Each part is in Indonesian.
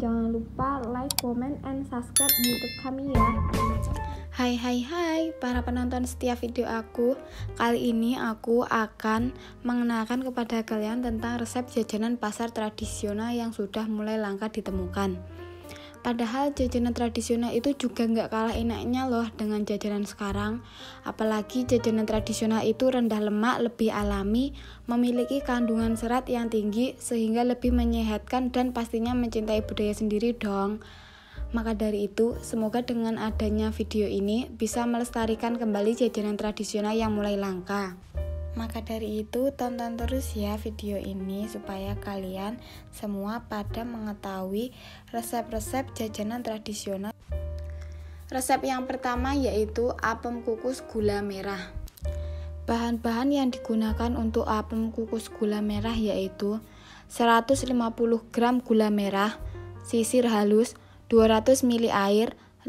jangan lupa like, comment, and subscribe YouTube kami ya. Hai para penonton setia video aku. Kali ini aku akan mengenalkan kepada kalian tentang resep jajanan pasar tradisional yang sudah mulai langka ditemukan. Padahal jajanan tradisional itu juga gak kalah enaknya loh dengan jajanan sekarang. Apalagi jajanan tradisional itu rendah lemak, lebih alami, memiliki kandungan serat yang tinggi sehingga lebih menyehatkan dan pastinya mencintai budaya sendiri dong. Maka dari itu, semoga dengan adanya video ini bisa melestarikan kembali jajanan tradisional yang mulai langka. Maka dari itu, tonton terus ya video ini supaya kalian semua pada mengetahui resep-resep jajanan tradisional. Resep yang pertama yaitu apem kukus gula merah. Bahan-bahan yang digunakan untuk apem kukus gula merah yaitu 150 gram gula merah, sisir halus, 200 ml air, 50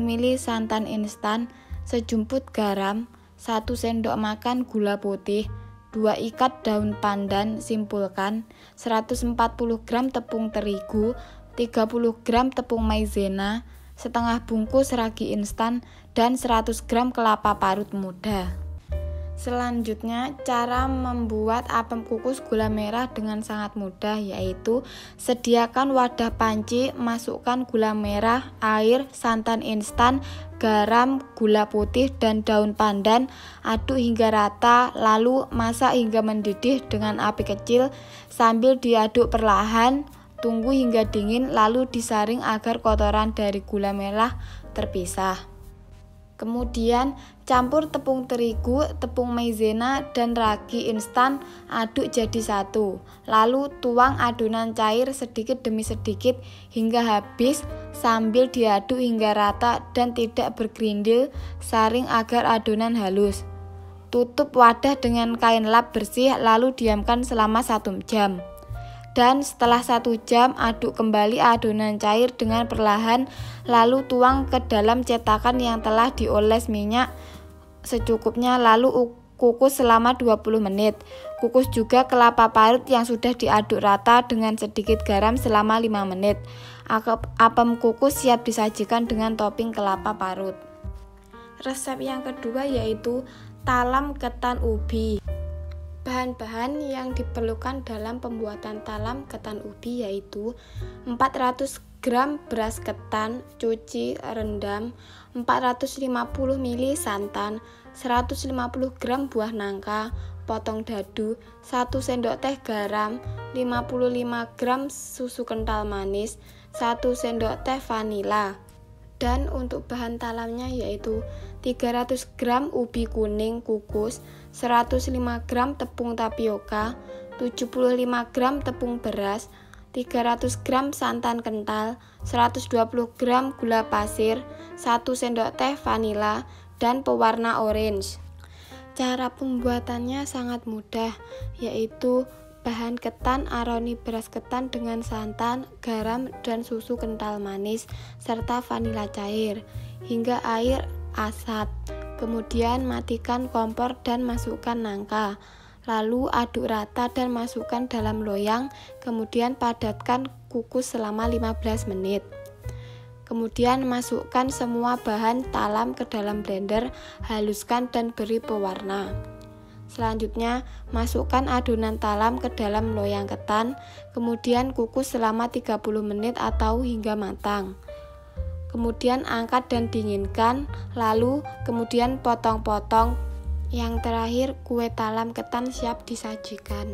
ml santan instan, sejumput garam, 1 sendok makan gula putih, 2 ikat daun pandan simpulkan, 140 gram tepung terigu, 30 gram tepung maizena, setengah bungkus ragi instan, dan 100 gram kelapa parut muda. Selanjutnya, cara membuat apem kukus gula merah dengan sangat mudah, yaitu sediakan wadah panci, masukkan gula merah, air, santan instan, garam, gula putih, dan daun pandan, aduk hingga rata, lalu masak hingga mendidih dengan api kecil sambil diaduk perlahan, tunggu hingga dingin, lalu disaring agar kotoran dari gula merah terpisah. Kemudian campur tepung terigu, tepung maizena, dan ragi instan, aduk jadi satu. Lalu tuang adonan cair sedikit demi sedikit hingga habis sambil diaduk hingga rata dan tidak bergerindil, saring agar adonan halus. Tutup wadah dengan kain lap bersih lalu diamkan selama 1 jam. Dan setelah 1 jam, aduk kembali adonan cair dengan perlahan, lalu tuang ke dalam cetakan yang telah dioles minyak secukupnya, lalu kukus selama 20 menit. Kukus juga kelapa parut yang sudah diaduk rata dengan sedikit garam selama 5 menit. Apem kukus siap disajikan dengan topping kelapa parut. Resep yang kedua yaitu talam ketan ubi. Bahan-bahan yang diperlukan dalam pembuatan talam ketan ubi yaitu 400 gram beras ketan cuci rendam, 450 ml santan, 150 gram buah nangka potong dadu, 1 sendok teh garam, 55 gram susu kental manis, 1 sendok teh vanila. Dan untuk bahan talamnya yaitu 300 gram ubi kuning kukus, 105 gram tepung tapioka, 75 gram tepung beras, 300 gram santan kental, 120 gram gula pasir, 1 sendok teh vanila, dan pewarna orange. Cara pembuatannya sangat mudah, yaitu bahan ketan aroni beras ketan dengan santan, garam, dan susu kental manis, serta vanila cair, hingga air asat. Kemudian matikan kompor dan masukkan nangka. Lalu aduk rata dan masukkan dalam loyang, kemudian padatkan kukus selama 15 menit. Kemudian masukkan semua bahan talam ke dalam blender, haluskan dan beri pewarna. Selanjutnya, masukkan adonan talam ke dalam loyang ketan, kemudian kukus selama 30 menit atau hingga matang. Kemudian angkat dan dinginkan, lalu kemudian potong-potong. Yang terakhir, kue talam ketan siap disajikan.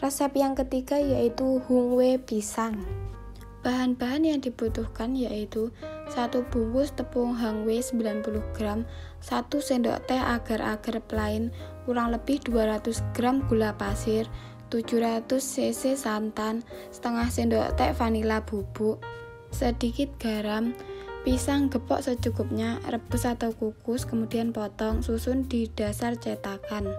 Resep yang ketiga yaitu hungwe pisang. Bahan-bahan yang dibutuhkan yaitu 1 bungkus tepung hangwe 90 gram, 1 sendok teh agar-agar plain, kurang lebih 200 gram gula pasir, 700 cc santan, setengah sendok teh vanila bubuk, sedikit garam, pisang gepok secukupnya, rebus atau kukus, kemudian potong, susun di dasar cetakan.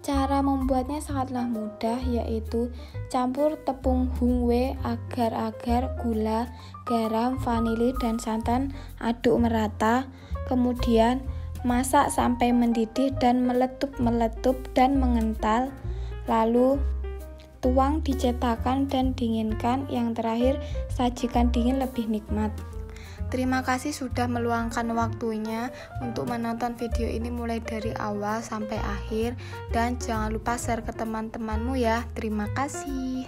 Cara membuatnya sangatlah mudah, yaitu campur tepung hungwe, agar-agar, gula, garam, vanili, dan santan, aduk merata. Kemudian masak sampai mendidih dan meletup dan mengental. Lalu tuang, dicetakkan, dan dinginkan. Yang terakhir, sajikan dingin lebih nikmat. Terima kasih sudah meluangkan waktunya untuk menonton video ini mulai dari awal sampai akhir, dan jangan lupa share ke teman-temanmu ya. Terima kasih.